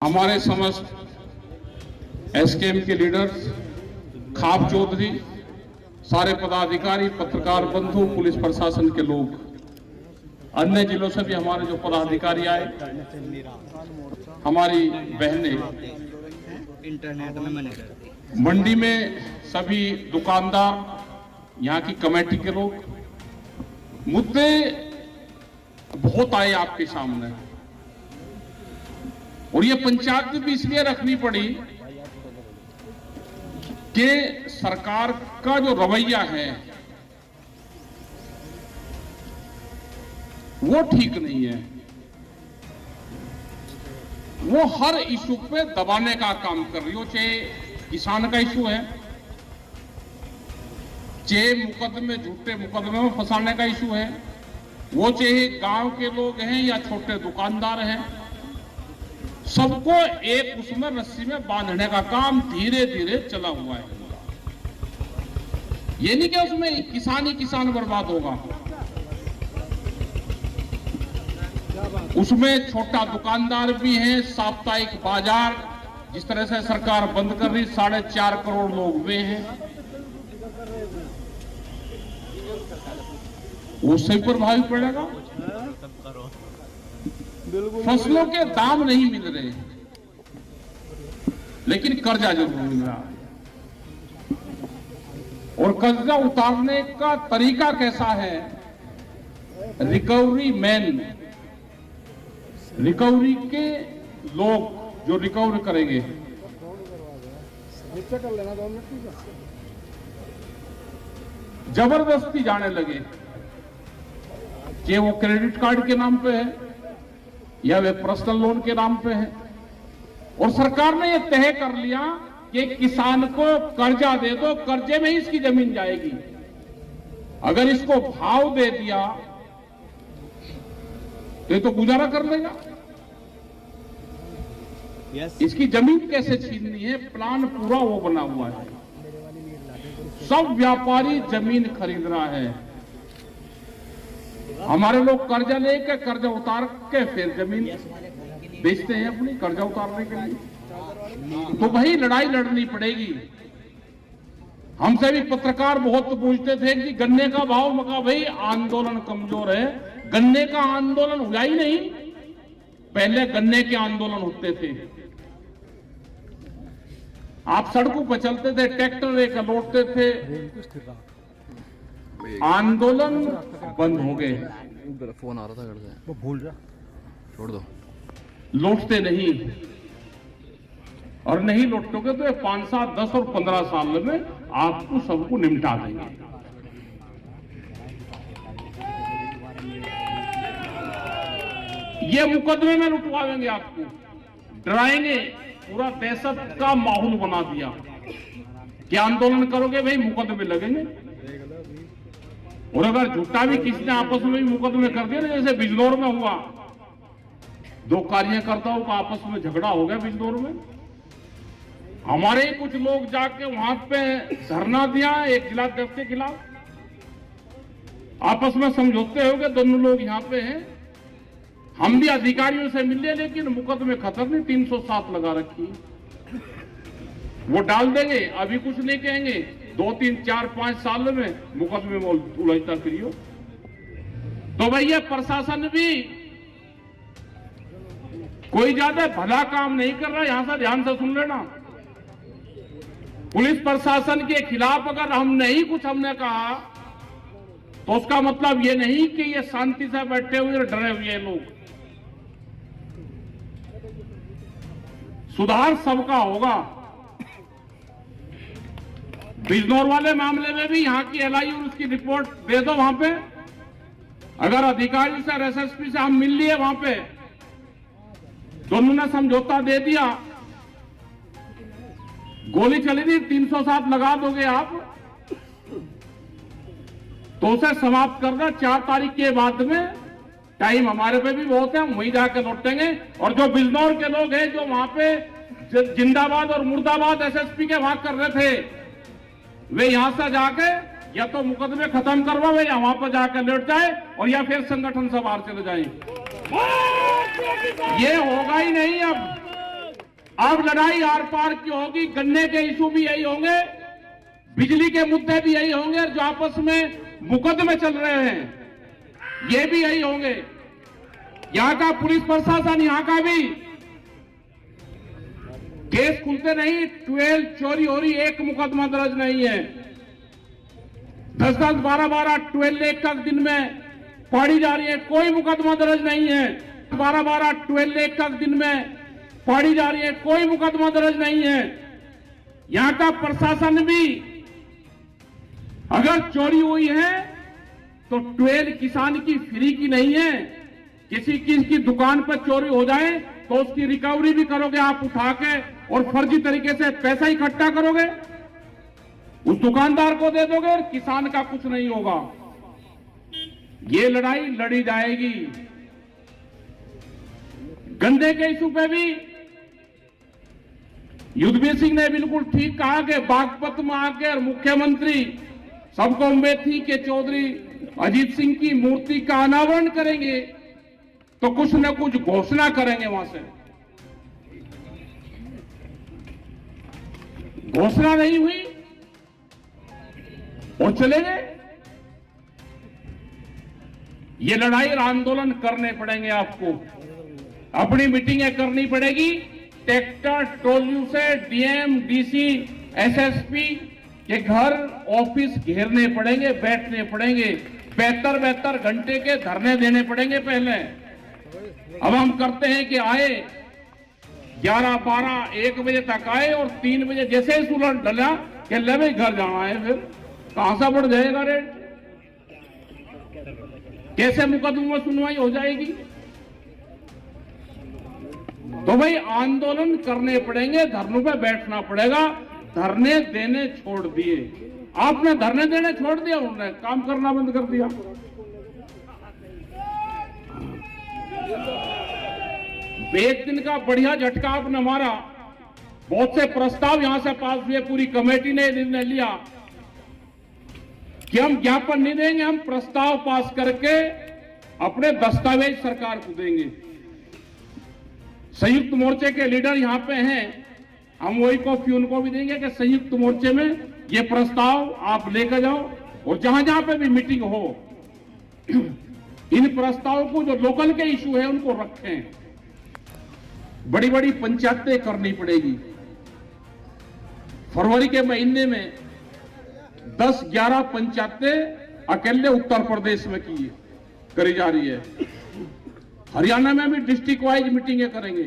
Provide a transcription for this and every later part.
हमारे समस्त एसकेएम के लीडर्स, खाप चौधरी, सारे पदाधिकारी, पत्रकार बंधु, पुलिस प्रशासन के लोग, अन्य जिलों से भी हमारे जो पदाधिकारी आए, हमारी बहनें, इंटरनेट में मैंने कर दी, मंडी में सभी दुकानदार, यहाँ की कमेटी के लोग, मुद्दे बहुत आए आपके सामने और ये पंचायत भी इसलिए रखनी पड़ी कि सरकार का जो रवैया है वो ठीक नहीं है। वो हर इशू पे दबाने का काम कर रही हो, चाहे किसान का इशू है, चाहे मुकदमे, झूठे मुकदमे में फंसाने का इशू है, वो चाहे गांव के लोग हैं या छोटे दुकानदार हैं, सबको एक उसमें रस्सी में बांधने का काम धीरे धीरे चला हुआ है। ये नहीं कि उसमें किसान ही किसान बर्बाद होगा, उसमें छोटा दुकानदार भी है, साप्ताहिक बाजार जिस तरह से सरकार बंद कर रही, 4.5 करोड़ लोग वे हैं, उससे प्रभावित पड़ेगा। फसलों के दाम नहीं मिल रहे, लेकिन कर्जा जरूर मिल रहा है। और कर्जा उतारने का तरीका कैसा है? रिकवरी मैन, रिकवरी के लोग जो रिकवर करेंगे, जबरदस्ती जाने लगे कि वो क्रेडिट कार्ड के नाम पे है या वे पर्सनल लोन के नाम पे है। और सरकार ने यह तय कर लिया कि किसान को कर्जा दे दो, कर्जे में ही इसकी जमीन जाएगी। अगर इसको भाव दे दिया तो ये तो गुजारा कर लेगा। इसकी जमीन कैसे छीननी है, प्लान पूरा वो बना हुआ है। सब व्यापारी जमीन खरीद रहा है, हमारे लोग कर्जा लेके, कर्जा उतार के फिर जमीन बेचते हैं अपनी कर्जा उतारने के लिए। तो वही लड़ाई लड़नी पड़ेगी। हमसे भी पत्रकार बहुत पूछते थे कि गन्ने का भाव, मका भाई आंदोलन कमजोर है, गन्ने का आंदोलन हुआ ही नहीं। पहले गन्ने के आंदोलन होते थे, आप सड़कों पर चलते थे, ट्रैक्टर लेकर लौटते थे, आंदोलन बंद हो गए। फोन आ रहा था घर से, वो भूल जा, छोड़ दो। लौटते नहीं, और नहीं लौटोगे तो 5 साल, 10 और 15 साल में आपको सबको निपटा देंगे। ये मुकदमे में लुटवाएंगे, आपको डराएंगे, पूरा दहशत का माहौल बना दिया कि आंदोलन करोगे भाई मुकदमे लगेंगे। और अगर झूठा भी किसी ने आपस में भी मुकदमे कर दिया ना, जैसे बिजनौर में हुआ, 2 कार्यकर्ताओं का आपस में झगड़ा हो गया बिजनौर में, हमारे कुछ लोग जाके वहां पे धरना दिया एक जिलाध्यक्ष के खिलाफ, आपस में समझौते हो गए, दोनों लोग यहाँ पे हैं, हम भी अधिकारियों से मिले, लेकिन मुकदमे खत्म नहीं, 307 लगा रखी, वो डाल देंगे, अभी कुछ नहीं कहेंगे, 2, 3, 4, 5 साल में मुकदमे में उलझता फिरियो। तो भैया प्रशासन भी कोई ज्यादा भला काम नहीं कर रहा, यहां से ध्यान से सुन लेना। पुलिस प्रशासन के खिलाफ अगर हमने कहा तो उसका मतलब ये नहीं कि ये शांति से बैठे हुए डरे हुए लोग। सुधार सबका होगा। बिजनौर वाले मामले में भी यहाँ की एलआई और उसकी रिपोर्ट दे दो वहां पे। अगर अधिकारी से, एसएसपी से हम मिल लिए वहां पे, दोनों ने समझौता दे दिया, गोली चली थी, 307 लगा दोगे आप, तो उसे समाप्त कर दो 4 तारीख के बाद में। टाइम हमारे पे भी बहुत है, हम वहीं जाकर लौटेंगे। और जो बिजनौर के लोग हैं जो वहां पे जिंदाबाद और मुर्दाबाद एसएसपी के वहां कर रहे थे, वे यहां से जाके या तो मुकदमे खत्म करवावे या वहां पर जाकर लेट जाए, और या फिर संगठन से बाहर चले जाए। ये होगा ही नहीं। अब अब लड़ाई आर पार की होगी, गन्ने के इशू भी यही होंगे, बिजली के मुद्दे भी यही होंगे, और जो आपस में मुकदमे चल रहे हैं ये भी यही होंगे। यहां का पुलिस प्रशासन, यहां का भी केस खुलते नहीं, 12 चोरी हो रही, एक मुकदमा दर्ज नहीं है। 10-10, 12-12, 12 एक दिन में पढ़ी जा रही है, कोई मुकदमा दर्ज नहीं है। 12-12, 12 एक दिन में पढ़ी जा रही है, कोई मुकदमा दर्ज नहीं है। यहां का प्रशासन भी, अगर चोरी हुई है तो 12 किसान की फ्री की नहीं है। किसी की दुकान पर चोरी हो जाए तो उसकी रिकवरी भी करोगे आप उठा के, और फर्जी तरीके से पैसा इकट्ठा करोगे, उस दुकानदार को दे दोगे, और किसान का कुछ नहीं होगा। ये लड़ाई लड़ी जाएगी। गन्ने के इशू पे भी युद्धवीर सिंह ने बिल्कुल ठीक कहा कि बागपत में आकर मुख्यमंत्री, सबको उम्मीद थी कि चौधरी अजीत सिंह की मूर्ति का अनावरण करेंगे तो कुछ न कुछ घोषणा करेंगे वहां से। घोषणा नहीं हुई और चले गए। ये लड़ाई और आंदोलन करने पड़ेंगे आपको, अपनी मीटिंगें करनी पड़ेगी, ट्रैक्टर ट्रॉली से डीएम, डीसी, एसएसपी के घर, ऑफिस घेरने पड़ेंगे, बैठने पड़ेंगे, 72 घंटे के धरने देने पड़ेंगे पहले। अब हम करते हैं कि आए 11, 12, 1 बजे तक आए, और 3 बजे जैसे ही सूरज ढला कि ले भाई घर जाना है, फिर कहां से बढ़ जाएगा रेट, कैसे मुकदमे में सुनवाई हो जाएगी। तो भाई आंदोलन करने पड़ेंगे, धरनों पे बैठना पड़ेगा। धरने देने छोड़ दिए आपने, धरने देने छोड़ दिया, उन्होंने काम करना बंद कर दिया। एक दिन का बढ़िया झटका आपने मारा, बहुत से प्रस्ताव यहां से पास हुए, पूरी कमेटी ने निर्णय लिया कि हम ज्ञापन नहीं देंगे, हम प्रस्ताव पास करके अपने दस्तावेज सरकार को देंगे। संयुक्त मोर्चे के लीडर यहां पे हैं, हम वही कॉपी उनको भी देंगे कि संयुक्त मोर्चे में ये प्रस्ताव आप लेकर जाओ, और जहां जहां पे भी मीटिंग हो इन प्रस्तावों को, जो लोकल के इशू है उनको रखें। बड़ी बड़ी पंचायतें करनी पड़ेगी। फरवरी के महीने में 10-11 पंचायतें अकेले उत्तर प्रदेश में करी जा रही है। हरियाणा में भी डिस्ट्रिक्ट वाइज मीटिंगें करेंगे,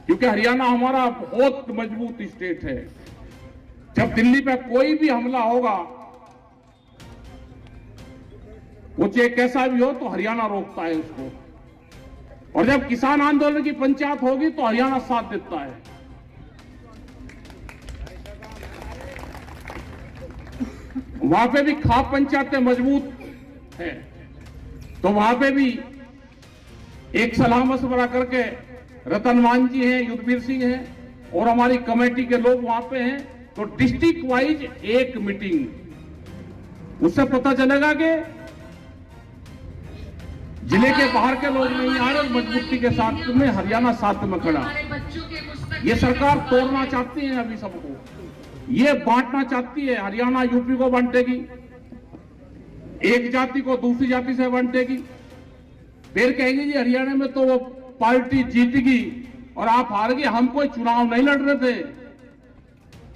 क्योंकि हरियाणा हमारा बहुत मजबूत स्टेट है। जब दिल्ली पे कोई भी हमला होगा, वो चाहे कैसा भी हो, तो हरियाणा रोकता है उसको, और जब किसान आंदोलन की पंचायत होगी तो हरियाणा साथ देता है। वहां पे भी खाप पंचायतें मजबूत है, तो वहां पे भी एक सलाह मशवरा करके रतन मान जी हैं, युद्धवीर सिंह हैं, और हमारी कमेटी के लोग वहां पे हैं, तो डिस्ट्रिक्ट वाइज एक मीटिंग, उससे पता चलेगा कि जिले के बाहर के लोग नहीं आ रहे, मजबूती के साथ में हरियाणा साथ में खड़ा। ये सरकार तोड़ना चाहती है अभी सबको, ये बांटना चाहती है। हरियाणा यूपी को बांटेगी, एक जाति को दूसरी जाति से बांटेगी, फिर कहेंगे जी हरियाणा में तो वो पार्टी जीतेगी और आप हार गए, हम कोई चुनाव नहीं लड़ रहे थे।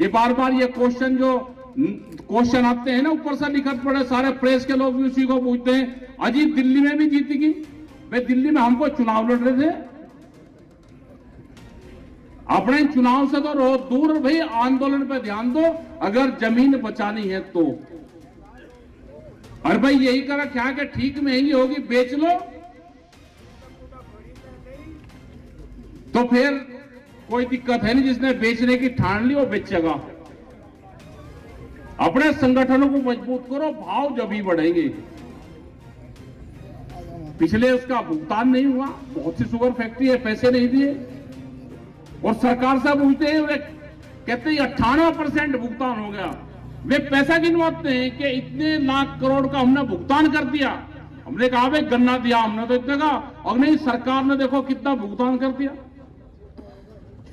ये बार बार ये क्वेश्चन आते हैं ना, ऊपर से लिखत पड़े, सारे प्रेस के लोग भी उसी को पूछते हैं, अजीत दिल्ली में भी जीतेगी, वे दिल्ली में हमको चुनाव लड़ रहे थे। अपने चुनाव से तो रोज दूर, भाई आंदोलन पे ध्यान दो, अगर जमीन बचानी है तो। और भाई यही करा क्या कि ठीक महंगी होगी बेच लो, तो फिर कोई दिक्कत है नहीं, जिसने बेचने की ठान ली वो बेचेगा। अपने संगठनों को मजबूत करो, भाव जब ही बढ़ेंगे। पिछले उसका भुगतान नहीं हुआ, बहुत सी शुगर फैक्ट्री है, पैसे नहीं दिए, और सरकार से पूछते हैं, वे कहते हैं 98% भुगतान हो गया। वे पैसा गिनवाते हैं कि इतने लाख करोड़ का हमने भुगतान कर दिया। हमने कहा भाई गन्ना दिया हमने तो इतने का, और नहीं सरकार ने देखो कितना भुगतान कर दिया।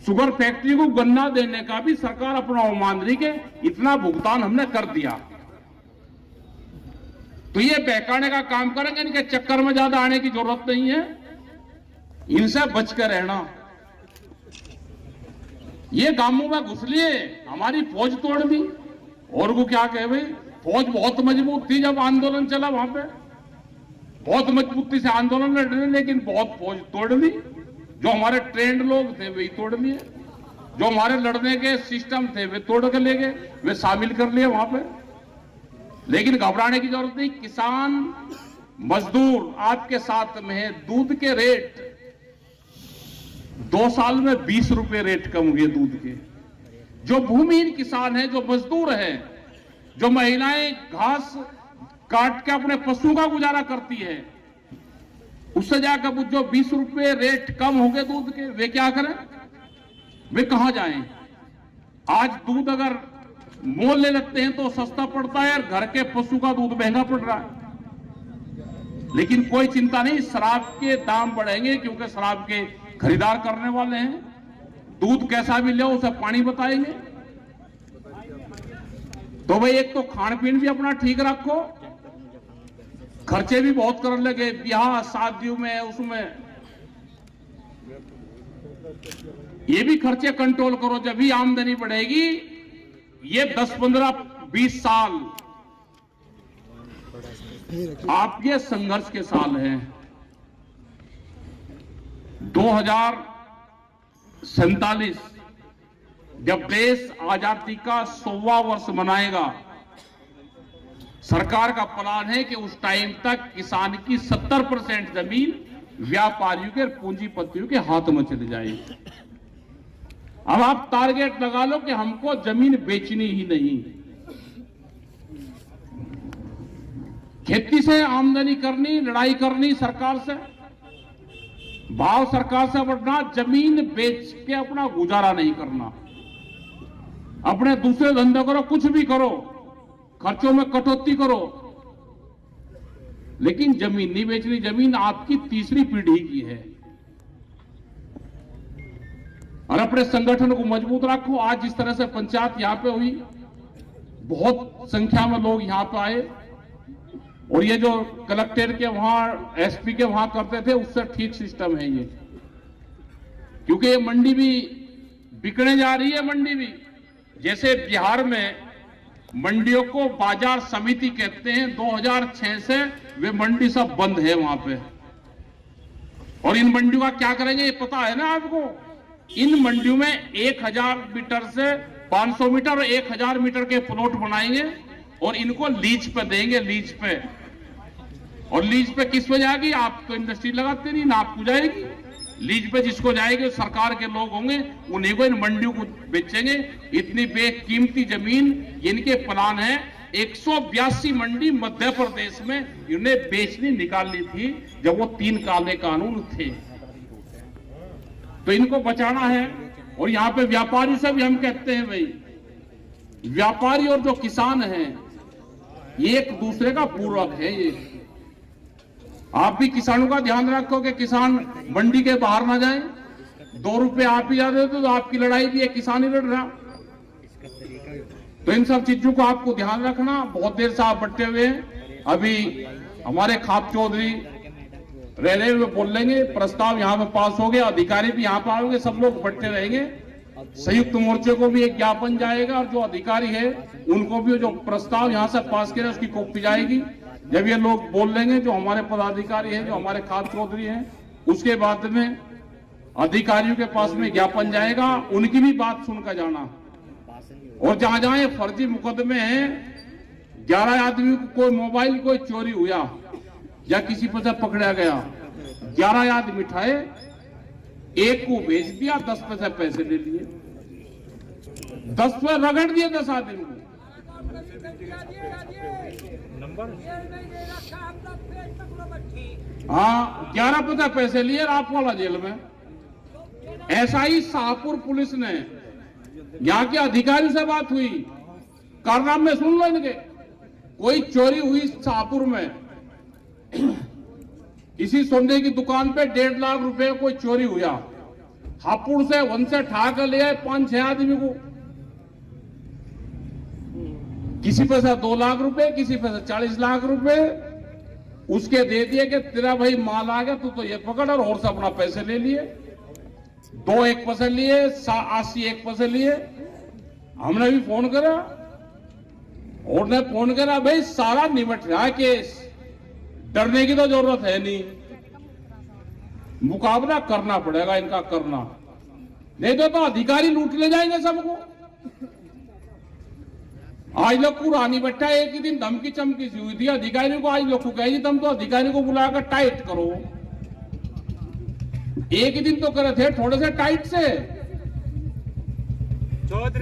शुगर फैक्ट्री को गन्ना देने का भी सरकार अपना अवमान रही के इतना भुगतान हमने कर दिया। तो ये बहकाने का काम करेंगे, इनके चक्कर में ज्यादा आने की जरूरत नहीं है, इनसे बच कर रहना। ये गांवों में घुस लिए, हमारी फौज तोड़ दी। और को क्या कहे भाई, फौज बहुत मजबूत थी जब आंदोलन चला, वहां पे बहुत मजबूती से आंदोलन लड़ रहे, लेकिन बहुत फौज तोड़ दी। जो हमारे ट्रेंड लोग थे वही तोड़ लिए, जो हमारे लड़ने के सिस्टम थे वे तोड़ कर ले गए, वे शामिल कर लिए वहां पे। लेकिन घबराने की जरूरत नहीं, किसान मजदूर आपके साथ में है। दूध के रेट 2 साल में 20 रुपए रेट कम हुए दूध के। जो भूमिहीन किसान है, जो मजदूर है, जो महिलाएं घास काट के अपने पशु का गुजारा करती है, उससे जाकर जो 20 रुपए रेट कम हो गए दूध के, वे क्या करें, वे कहां जाएं? आज दूध अगर मोल ले लगते हैं तो सस्ता पड़ता है, और घर के पशु का दूध महंगा पड़ रहा है। लेकिन कोई चिंता नहीं, शराब के दाम बढ़ेंगे क्योंकि शराब के खरीदार करने वाले हैं। दूध कैसा भी ले उसे पानी बताएंगे। तो भाई एक तो खान पीन भी अपना ठीक रखो, खर्चे भी बहुत करने लगे ब्याह शादियों में, उसमें ये भी खर्चे कंट्रोल करो, जब भी आमदनी बढ़ेगी। ये 10, 15, 20 साल आपके संघर्ष के साल हैं। 2047 जब देश आजादी का 100वां वर्ष मनाएगा, सरकार का प्लान है कि उस टाइम तक किसान की 70% जमीन व्यापारियों के, पूंजीपतियों के हाथ में चली जाएगी। अब आप टारगेट लगा लो कि हमको जमीन बेचनी ही नहीं, खेती से आमदनी करनी, लड़ाई करनी सरकार से, भाव सरकार से बढ़ना, जमीन बेच के अपना गुजारा नहीं करना। अपने दूसरे धंधे करो, कुछ भी करो, खर्चों में कटौती करो, लेकिन जमीन नहीं बेचनी। जमीन आपकी तीसरी पीढ़ी की है। और अपने संगठन को मजबूत रखो। आज जिस तरह से पंचायत यहां पे हुई, बहुत संख्या में लोग यहां पे आए, और ये जो कलेक्टर के वहां, एसपी के वहां करते थे, उससे ठीक सिस्टम है ये। क्योंकि ये मंडी भी बिकने जा रही है। मंडी भी, जैसे बिहार में मंडियों को बाजार समिति कहते हैं, 2006 से वे मंडी सब बंद है वहां पे। और इन मंडियों का क्या करेंगे ये पता है ना आपको? इन मंडियों में 1000 मीटर से 500 मीटर और 1000 मीटर के प्लॉट बनाएंगे और इनको लीज पे देंगे, लीज पे। और लीज पे किस पे जाएगी? आप तो इंडस्ट्री लगाते नहीं ना, आपको जाएगी लीज पे। जिसको जाएगी सरकार के लोग होंगे, उन्हीं को इन मंडियों को बेचेंगे। इतनी बेकीमती जमीन इनके प्लान है। 182 मंडी मध्य प्रदेश में इन्हें बेचनी निकाल ली थी जब वो 3 काले कानून थे। तो इनको बचाना है। और यहां पे व्यापारी से भी हम कहते हैं भाई, व्यापारी और जो किसान हैं ये एक दूसरे का पूरक है। ये आप भी किसानों का ध्यान रखो कि किसान मंडी के बाहर ना जाए। 2 रुपए आप ही ज्यादा देते तो आपकी लड़ाई भी है, किसान ही लड़ रहा। तो इन सब चीजों को आपको ध्यान रखना। बहुत देर से आप बट्टे हुए हैं। अभी हमारे खाप चौधरी रह हुए बोल लेंगे, प्रस्ताव यहाँ पे पास हो गया, अधिकारी भी यहाँ पे आओगे, सब लोग बट्टे रहेंगे। संयुक्त मोर्चे को भी एक ज्ञापन जाएगा और जो अधिकारी है उनको भी जो प्रस्ताव यहाँ से पास किया उसकी कॉपी जाएगी। जब ये लोग बोल लेंगे, जो हमारे पदाधिकारी हैं, जो हमारे खाप चौधरी हैं, उसके बाद में अधिकारियों के पास में ज्ञापन जाएगा, उनकी भी बात सुनकर जाना। और जहां जहां ये फर्जी मुकदमे हैं, 11 आदमी को कोई मोबाइल कोई चोरी हुआ या किसी पर से पकड़ा गया, 11 आदमी उठाए, एक को भेज दिया, 10 पैसे ले लिए, 10 पे रगड़ दिए 10 आदमी को। हाँ, 11 पैसे लिए रात वाला जेल में। ऐसा ही शाहपुर पुलिस ने, यहाँ के अधिकारी से बात हुई, कारनाम में सुन लो इनके। कोई चोरी हुई शाहपुर में, किसी सोने की दुकान पे 1.5 लाख रुपए कोई चोरी हुआ। हापुड़ से वन से ठा कर ले आए 5-6 आदमी को, किसी पे से 2 लाख रुपए, किसी पे से 40 लाख रुपए उसके दे दिए कि तेरा भाई माल आ गया, तू तो ये पकड़, और से अपना पैसे ले लिए। 2 एक पैसे लिए, 80 एक पैसे लिए। हमने भी फोन करा, और ने फोन करा भाई सारा निपट रहा है केस, डरने की तो जरूरत है नहीं, मुकाबला करना पड़ेगा इनका, करना नहीं तो अधिकारी लूट ले जाएंगे सबको। आज लोग पुरानी बैठा, एक ही दिन धमकी चमकी सी हुई थी अधिकारी को, आज लोग को कहेगी तुम तो अधिकारी को बुलाकर टाइट करो। एक ही दिन तो करे थे थोड़े से टाइट से,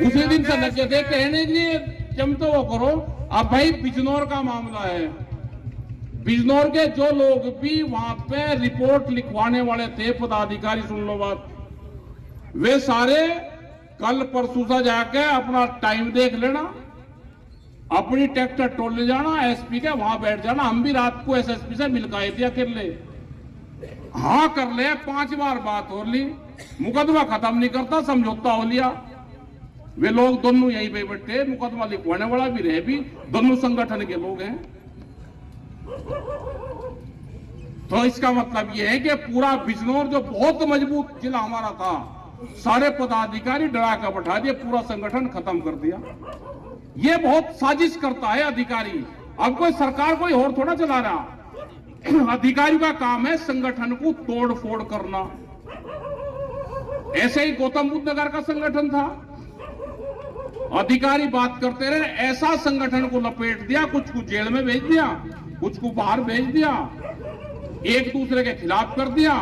उसी दिन से लगे थे कहने के लिए चमतो वो करो। अब भाई बिजनौर का मामला है, बिजनौर के जो लोग भी वहां पे रिपोर्ट लिखवाने वाले थे पदाधिकारी, सुन लो बात, वे सारे कल परसों से जाके अपना टाइम देख लेना, अपनी ट्रैक्टर टोल ले जाना, एसपी के वहां बैठ जाना। हम भी रात को एसएसपी से मिल गए थे अकेले, हाँ कर ले, 5 बार बात हो ली, मुकदमा खत्म नहीं करता, समझौता हो लिया। वे लोग दोनों यहीं पे बैठे, मुकदमा लिखवाने वाला भी रहे, भी दोनों संगठन के लोग हैं। तो इसका मतलब यह है कि पूरा बिजनौर जो बहुत मजबूत जिला हमारा था, सारे पदाधिकारी डरा कर बैठा दिए, पूरा संगठन खत्म कर दिया। ये बहुत साजिश करता है अधिकारी, अब कोई सरकार कोई और थोड़ा चला रहा, अधिकारी का काम है संगठन को तोड़ फोड़ करना। ऐसे ही गौतम बुद्ध नगर का संगठन था, अधिकारी बात करते रहे, ऐसा संगठन को लपेट दिया, कुछ को जेल में भेज दिया, कुछ को बाहर भेज दिया, एक दूसरे के खिलाफ कर दिया।